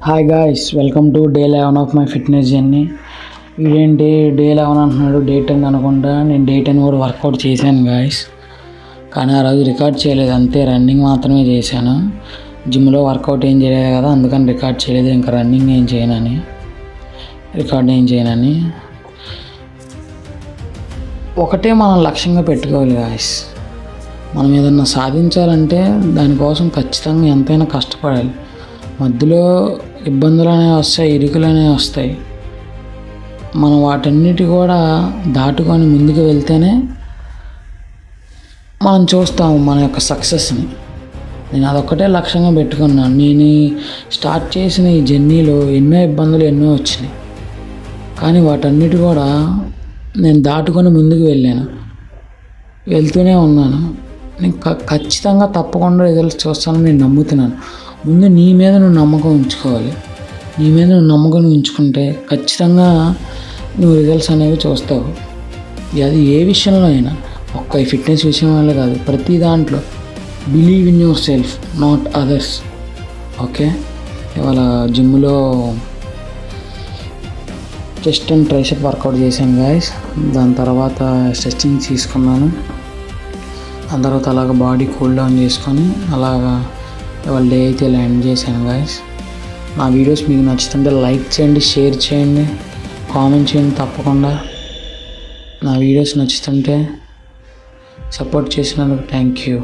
Hi guys, welcome to day 11 of my fitness journey. ఇదేంటి day 11 అంటున్నాడు, day 10 అనుకుంటా. నేను డే 10 కూడా వర్కౌట్ చేశాను గాయ్స్, కానీ ఆ రోజు రికార్డ్ చేయలేదు, అంతే రన్నింగ్ మాత్రమే చేశాను. జిమ్లో వర్కౌట్ ఏం చేయలేదు కదా, అందుకని రికార్డ్ చేయలేదు. ఇంకా రన్నింగ్ ఏం చేయనని, రికార్డ్ ఏం చేయనని. ఒకటే మనం లక్ష్యంగా పెట్టుకోవాలి గాయ్స్. మనం ఏదన్నా సాధించాలంటే దానికోసం ఖచ్చితంగా ఎంతైనా కష్టపడాలి. మధ్యలో ఇబ్బందులు అనేవి వస్తాయి, ఇరుకులు అనేవి వస్తాయి. మనం వాటన్నిటి కూడా దాటుకొని ముందుకు వెళ్తేనే మనం చూస్తాము మన యొక్క సక్సెస్ని. నేను అదొక్కటే లక్ష్యంగా పెట్టుకున్నాను. నేను స్టార్ట్ చేసిన ఈ జర్నీలో ఎన్నో ఇబ్బందులు ఎన్నో వచ్చినాయి, కానీ వాటన్నిటి కూడా నేను దాటుకొని ముందుకు వెళ్తూనే ఉన్నాను. నేను ఖచ్చితంగా తప్పకుండా రిజల్ట్స్ చూస్తానని నేను నమ్ముతున్నాను. ముందు నీ మీద నువ్వు నమ్మకం ఉంచుకోవాలి. నీ మీద నువ్వు నమ్మకం ఉంచుకుంటే ఖచ్చితంగా నువ్వు రిజల్ట్స్ అనేవి చూస్తావు. అది ఏ విషయంలో అయినా, ఒక్క ఈ ఫిట్నెస్ విషయంలో కాదు, ప్రతి దాంట్లో believe in your self, not others. Okay, ఇవాళ జిమ్లో చెస్ట్ అండ్ ట్రైసెప్ వర్కౌట్ చేశాను గాయస్. దాని తర్వాత స్ట్రెచ్చింగ్ తీసుకున్నాను. దాని తర్వాత అలాగ బాడీ కూల్ డౌన్ చేసుకొని అలాగా ఇవాళ డే అయితే ఇలా ఎండ్ చేశాను గాయస్. నా వీడియోస్ మీకు నచ్చుతుంటే లైక్ చేయండి, షేర్ చేయండి, కామెంట్ చేయండి. తప్పకుండా నా వీడియోస్ నచ్చుతుంటే సపోర్ట్ చేసినందుకు థ్యాంక్ యూ.